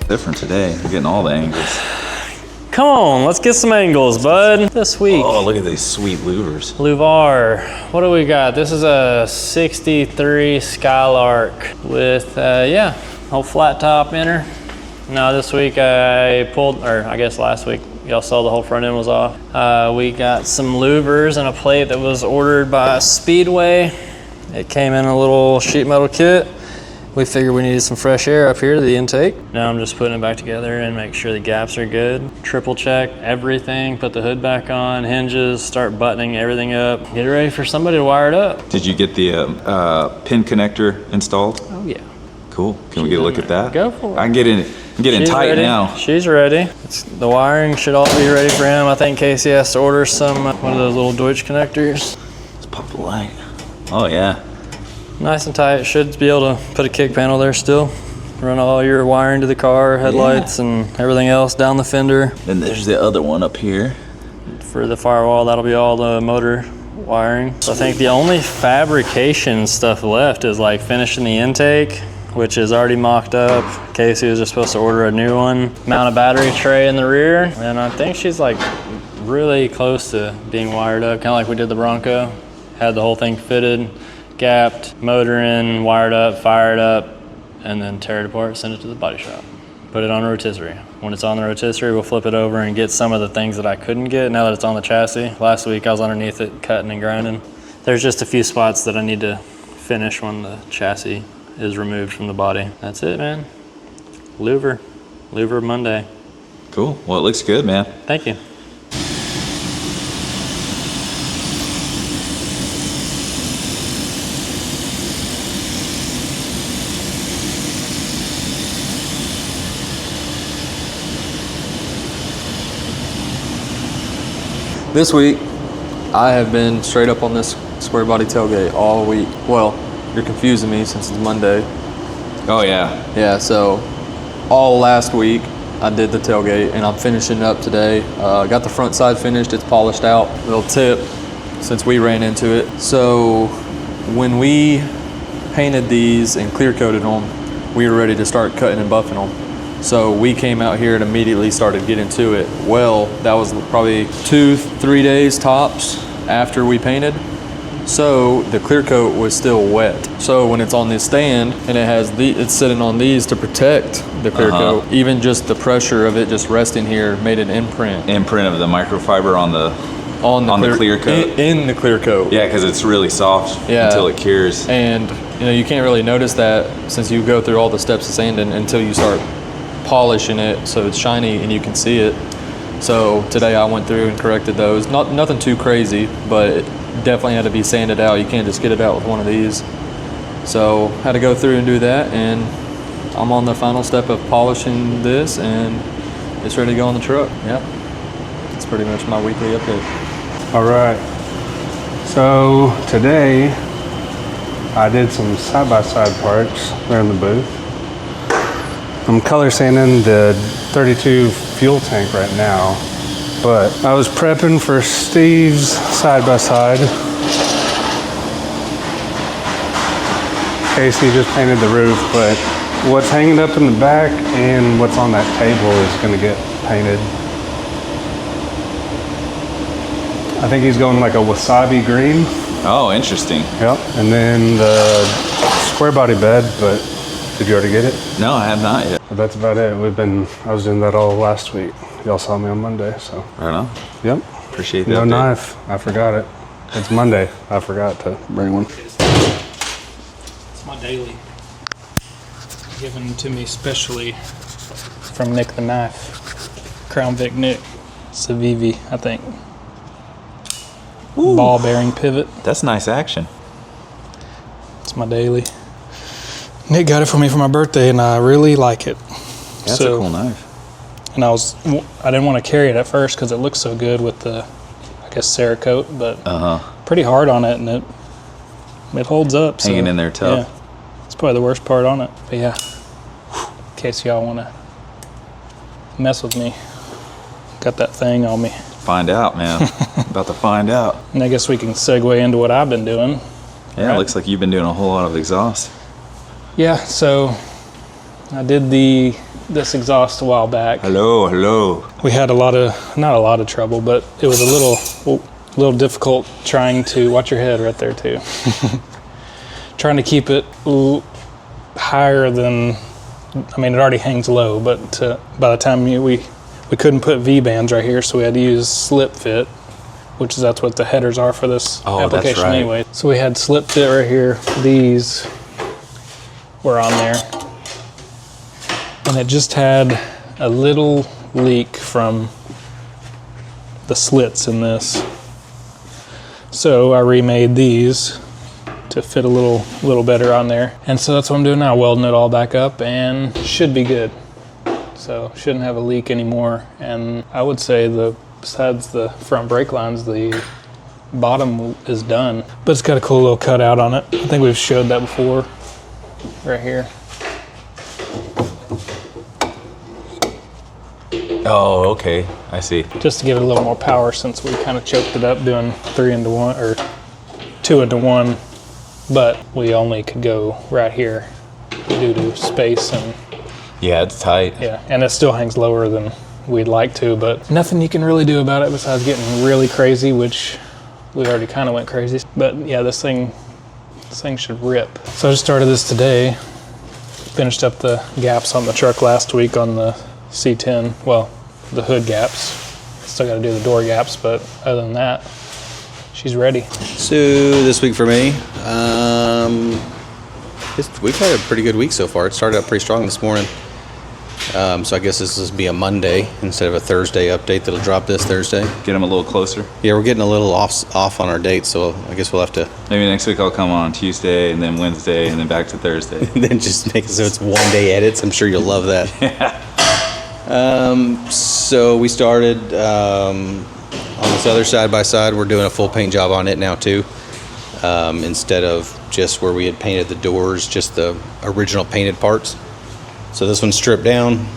Different today. You're getting all the angles. Come on, let's get some angles, bud. This week. Oh, look at these sweet louvers. Luvar. What do we got? This is a 63 Skylark with, whole flat top inner. Now this week I pulled, or I guess last week, y'all saw the whole front end was off. We got some louvers and a plate that was ordered by Speedway. It came in a little sheet metal kit. We figured we needed some fresh air up here to the intake. Now I'm just putting it back together and make sure the gaps are good. Triple check everything, put the hood back on, hinges, start buttoning everything up. Get it ready for somebody to wire it up. Did you get the pin connector installed? Oh yeah. Cool. Can we get a look at that? Go for it. I can get in tight ready. now. She's ready. The wiring should all be ready for him. I think Casey has to order some, one of those little Deutsch connectors. Let's pop the light. Oh yeah. Nice and tight. Should be able to put a kick panel there still. Run all your wiring to the car, headlights, and everything else down the fender. Then there's the other one up here. For the firewall, that'll be all the motor wiring. So I think the only fabrication stuff left is like finishing the intake, which is already mocked up. Casey was just supposed to order a new one. Mount a battery tray in the rear. And I think she's like really close to being wired up, kind of like we did the Bronco. Had the whole thing fitted, gapped, motor in, wired up, fired up, and then tear it apart, send it to the body shop. Put it on a rotisserie. When it's on the rotisserie, we'll flip it over and get some of the things that I couldn't get now that it's on the chassis. Last week I was underneath it cutting and grinding. There's just a few spots that I need to finish when the chassis is removed from the body. That's it, man. Louver Monday. Cool. Well, it looks good, man. Thank you. This week, I have been straight up on this square body tailgate all week. Well, you're confusing me since it's Monday. Oh yeah. Yeah, so all last week I did the tailgate and I'm finishing up today. Got the front side finished, it's polished out. Little tip, since we ran into it. So when we painted these and clear coated them, we were ready to start cutting and buffing them. So we came out here and immediately started getting to it. Well, that was probably 2-3 days tops after we painted. So the clear coat was still wet. So when it's on this stand and it's sitting on these to protect the clear coat, even just the pressure of it just resting here made an imprint. Imprint of the microfiber on the clear coat. In the clear coat. Yeah, because it's really soft until it cures. And you can't really notice that since you go through all the steps of sanding until you start polishing it so it's shiny and you can see it. So today I went through and corrected those. Nothing too crazy, but it definitely had to be sanded out. You can't just get it out with one of these. So had to go through and do that, and I'm on the final step of polishing this and it's ready to go on the truck. Yeah, that's pretty much my weekly update. All right, so today I did some side-by-side parts there in the booth. I'm color sanding the 32 fuel tank right now, but I was prepping for Steve's side-by-side. Casey just painted the roof, but what's hanging up in the back and what's on that table is gonna get painted. I think he's going like a wasabi green. Oh, interesting. Yep, and then the square body bed, but did you already get it? No, I have not yet. But that's about it. I was doing that all last week. Y'all saw me on Monday, so. Right on. Yep. Appreciate that. No knife. I forgot it. It's Monday. I forgot to bring one. It's my daily. Given to me specially from Nick the Knife. Crown Vic Nick. Civivi, I think. Ooh. Ball bearing pivot. That's nice action. It's my daily. Nick got it for me for my birthday, and I really like it. That's a cool knife. And I didn't want to carry it at first because it looks so good with the, I guess, Cerakote, but pretty hard on it, and it holds up. Hanging in there tough. Yeah, it's probably the worst part on it. But yeah, in case y'all want to mess with me, got that thing on me. Find out, man. About to find out. And I guess we can segue into what I've been doing. Yeah, right? It looks like you've been doing a whole lot of exhaust. Yeah, so I did this exhaust a while back. Hello. We had not a lot of trouble, but it was a little difficult trying to, watch your head right there too. Trying to keep it higher than, I mean, it already hangs low, but by the time we couldn't put V-bands right here, so we had to use slip fit, which is, that's what the headers are for this application that's right. anyway. So we had slip fit right here. These were on there. And it just had a little leak from the slits in this. So I remade these to fit a little better on there. And so that's what I'm doing now, welding it all back up, and should be good. So shouldn't have a leak anymore. And I would say besides the front brake lines, the bottom is done. But it's got a cool little cutout on it. I think we've showed that before, right here. Oh, okay. I see. Just to give it a little more power, since we kind of choked it up doing 3 into 1 or 2 into 1, but we only could go right here due to space, and Yeah, it's tight. yeah, and it still hangs lower than we'd like to, but nothing you can really do about it besides getting really crazy, which we already kind of went crazy. But yeah, this thing should rip. So I just started this today. Finished up the gaps on the truck last week on the C10. Well, the hood gaps. Still got to do the door gaps, but other than that, she's ready. So this week for me, we've had a pretty good week so far. It started out pretty strong this morning. So I guess this will be a Monday instead of a Thursday update that'll drop this Thursday. Get them a little closer. Yeah, we're getting a little off on our date, so I guess we'll have to Maybe next week I'll come on Tuesday and then Wednesday and then back to Thursday. then just make it so it's 1 day edits. I'm sure you'll love that. Yeah. So we started on this other side by side. We're doing a full paint job on it now too. Instead of just where we had painted the doors, just the original painted parts. So this one's stripped down.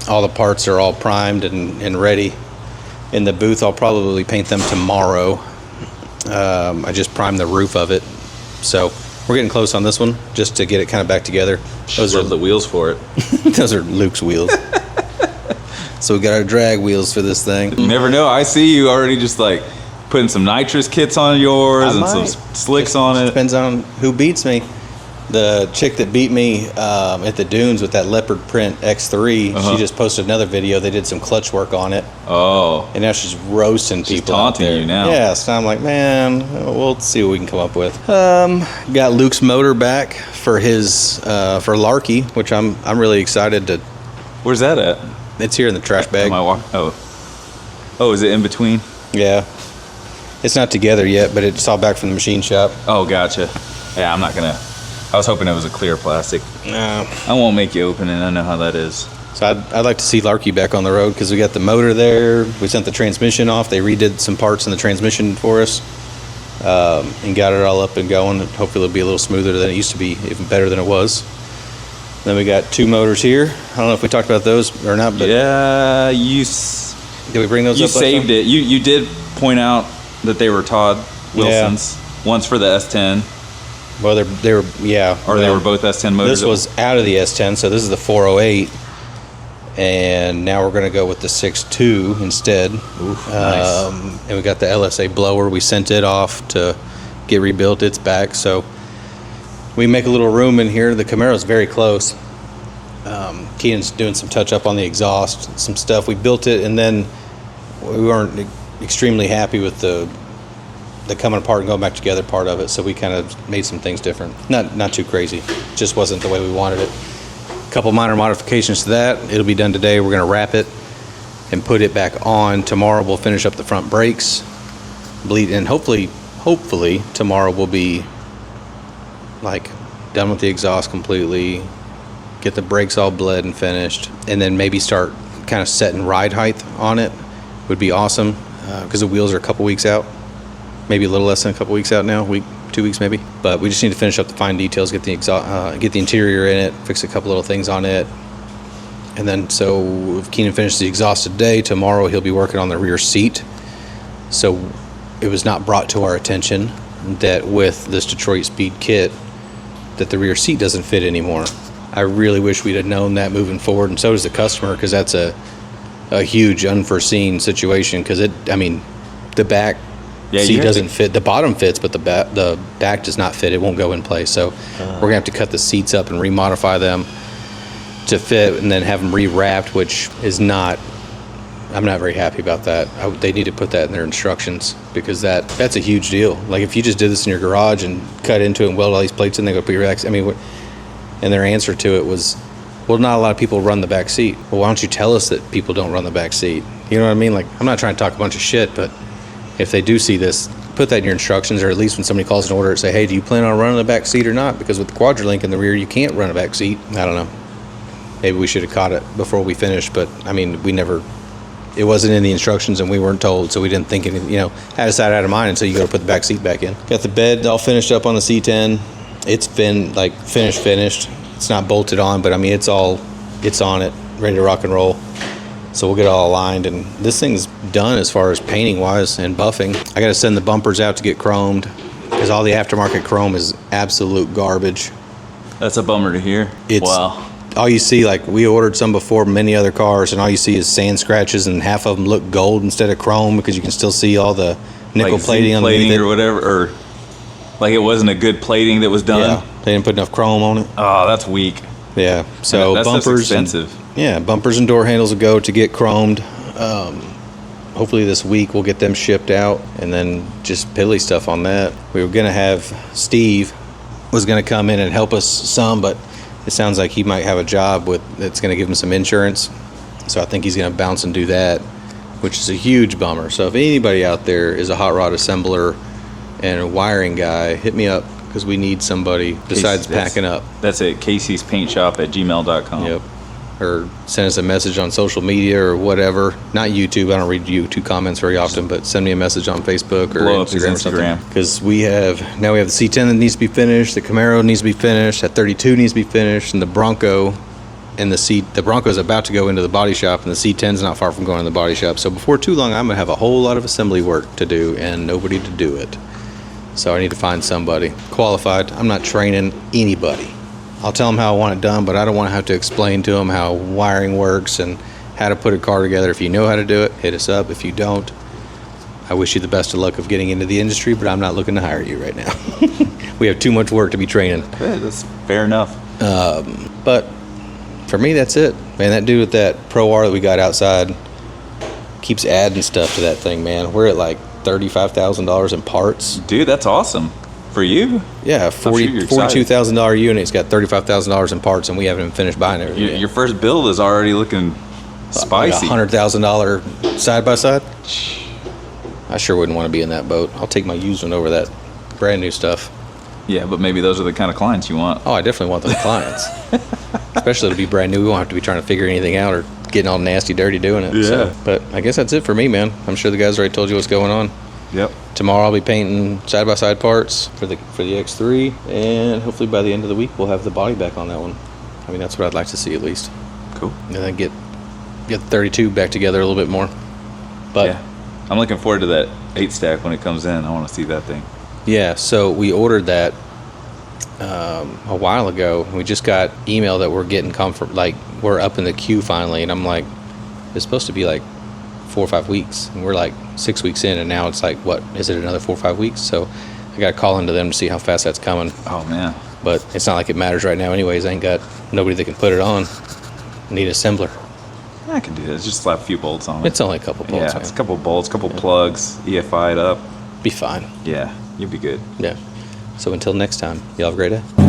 All the parts are all primed and ready. In the booth, I'll probably paint them tomorrow. I just primed the roof of it. So we're getting close on this one, just to get it kind of back together. Those are the wheels for it. Those are Luke's wheels. So we got our drag wheels for this thing. You never know. I see you already just like putting some nitrous kits on yours and might. some slicks on it. Depends on who beats me. The chick that beat me at the dunes with that leopard print X3, she just posted another video. They did some clutch work on it. Oh. And now she's roasting She's people out taunting there. you now. Yeah, so I'm like, man, we'll see what we can come up with. Got Luke's motor back for his for Larky, which I'm really excited to. Where's that at? It's here in the trash bag. Am I walk? Oh, is it in between? Yeah, it's not together yet, but it's all back from the machine shop. Oh, gotcha. Yeah, I'm not gonna. I was hoping it was a clear plastic. No. I won't make you open it. I know how that is. So I'd like to see Larky back on the road because we got the motor there. We sent the transmission off. They redid some parts in the transmission for us and got it all up and going. Hopefully it'll be a little smoother than it used to be, even better than it was. Then we got 2 motors here. I don't know if we talked about those or not, but Yeah, did we bring those you up? saved it. You did point out that they were Todd Wilson's. One's for the S10, Well, they were yeah. or they well, were both S10 motors. This was out of the S10, so this is the 408. And now we're going to go with the 6.2 instead. Nice. And we got the LSA blower. We sent it off to get rebuilt. It's back. So we make a little room in here. The Camaro's very close. Keenan's doing some touch up on the exhaust, some stuff. We built it, and then we weren't extremely happy with the coming apart and going back together part of it. So we kind of made some things different. Not too crazy. Just wasn't the way we wanted it. Couple minor modifications to that. It'll be done today. We're going to wrap it and put it back on. Tomorrow we'll finish up the front brakes, bleed, and hopefully tomorrow we'll be like done with the exhaust completely, get the brakes all bled and finished, and then maybe start kind of setting ride height on it. Would be awesome because the wheels are a couple weeks out, maybe a little less than a couple weeks out now, week, 2 weeks maybe. But we just need to finish up the fine details, get the exhaust, get the interior in it, fix a couple little things on it, and then so if Keenan finishes the exhaust today, tomorrow he'll be working on the rear seat. So it was not brought to our attention that with this Detroit Speed kit that the rear seat doesn't fit anymore. I really wish we'd have known that moving forward, and so does the customer, because that's a huge unforeseen situation. Because the back seat doesn't fit. The bottom fits, but the back does not fit. It won't go in place. So we're gonna have to cut the seats up and remodify them to fit, and then have them rewrapped, which is not. I'm not very happy about that. They need to put that in their instructions, because that's a huge deal. Like, if you just did this in your garage and cut into it and weld all these plates in, they go put your back. And their answer to it was, well, not a lot of people run the back seat. Well, why don't you tell us that people don't run the back seat? You know what I mean? Like, I'm not trying to talk a bunch of shit, but if they do see this, put that in your instructions, or at least when somebody calls an order, say, hey, do you plan on running the back seat or not? Because with the Quadrolink in the rear, you can't run a back seat. I don't know. Maybe we should have caught it before we finished, but we never. It wasn't in the instructions, and we weren't told, so we didn't think anything, out of sight, out of mind, until you go to put the back seat back in. Got the bed all finished up on the C10. It's been like finished. It's not bolted on, but it's on it, ready to rock and roll. So we'll get it all aligned, and this thing's done as far as painting wise and buffing. I got to send the bumpers out to get chromed, because all the aftermarket chrome is absolute garbage. That's a bummer to hear. Wow. All you see, like, we ordered some before many other cars, and all you see is sand scratches, and half of them look gold instead of chrome, because you can still see all the nickel like plating zinc underneath plating it. or whatever, or like it wasn't a good plating that was done. Yeah, they didn't put enough chrome on it. Oh, that's weak. Yeah, so that's bumpers, expensive. Bumpers and door handles will go to get chromed. Hopefully this week we'll get them shipped out, and then just piddly stuff on that. We were gonna have Steve was gonna come in and help us some, but it sounds like he might have a job that's gonna give him some insurance. So I think he's gonna bounce and do that, which is a huge bummer. So if anybody out there is a hot rod assembler and a wiring guy, hit me up, because we need somebody besides packing up. That's it. Casey's Paint Shop at gmail.com. Yep. Or send us a message on social media or whatever. Not YouTube. I don't read YouTube comments very often, but send me a message on Facebook or Blow up his Instagram or something. Instagram. Because we have the C10 that needs to be finished, the Camaro needs to be finished, that 32 needs to be finished, and the Bronco. And the Bronco's about to go into the body shop, and the C10's not far from going in the body shop. So before too long, I'm gonna have a whole lot of assembly work to do and nobody to do it. So I need to find somebody qualified. I'm not training anybody. I'll tell them how I want it done, but I don't want to have to explain to them how wiring works and how to put a car together. If you know how to do it, hit us up. If you don't, I wish you the best of luck of getting into the industry, but I'm not looking to hire you right now. We have too much work to be training. Yeah, that's fair enough. But for me, that's it. Man, that dude with that Pro R that we got outside keeps adding stuff to that thing, man. We're at like $35,000 in parts. Dude, that's awesome. For you? Yeah, sure you're excited. $42,000 unit. It's got $35,000 in parts, and we haven't even finished buying everything yet. Your first build is already looking spicy. Like a $100,000 side by side. I sure wouldn't want to be in that boat. I'll take my used one over that brand new stuff. Yeah, but maybe those are the kind of clients you want. Oh, I definitely want those clients. Especially it'll be brand new. We won't have to be trying to figure anything out or getting all nasty, dirty doing it. Yeah. So, but I guess that's it for me, man. I'm sure the guys already told you what's going on. Yep. Tomorrow I'll be painting side-by-side parts for the X3, and hopefully by the end of the week we'll have the body back on that one. I mean, that's what I'd like to see at least. Cool. And then get the 32 back together a little bit more. But yeah, I'm looking forward to that 8-stack when it comes in. I want to see that thing. yeah, so we ordered that a while ago. We just got email that we're getting comfort, like we're up in the queue finally, and I'm like, it's supposed to be like 4 or 5 weeks, and we're like 6 weeks in, and now it's like, what is it, another 4 or 5 weeks? So I got to call into them to see how fast that's coming. Oh man. But it's not like it matters right now anyways. I ain't got nobody that can put it on. I need an assembler. I can do that. Just slap a few bolts on it. It's only a couple bolts, yeah, man. it's a couple bolts, couple plugs, EFI it up. Be fine. Yeah, you'll be good. Yeah. So until next time, y'all have a great day.